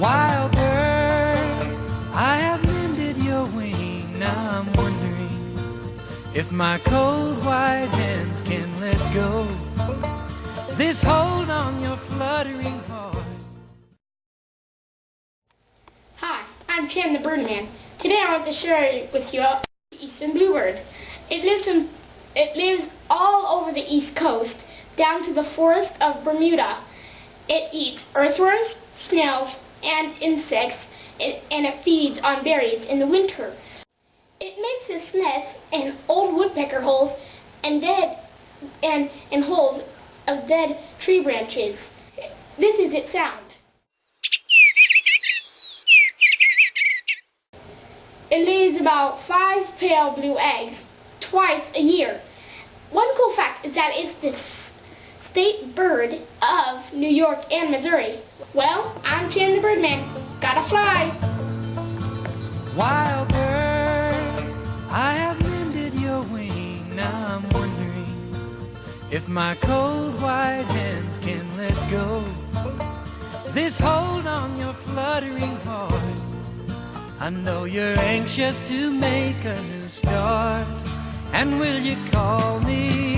Wild bird, I have mended your wing. Now I'm wondering if my cold white hands can let go this hold on your fluttering heart. Hi, I'm Chan the Birdman. Today I want to share with you the eastern bluebird. It lives all over the east coast, down to the forest of Bermuda. It eats earthworms, snails, and insects, and it feeds on berries in the winter. It makes its nest in old woodpecker holes and holes of dead tree branches. This is its sound. It lays about 5 pale blue eggs twice a year. One cool fact is that it's the state bird of New York and Missouri. Well, I'm Chan the Birdman. Gotta fly. Wild bird, I have mended your wing. Now I'm wondering if my cold white hands can let go this hold on your fluttering heart. I know you're anxious to make a new start, and will you call me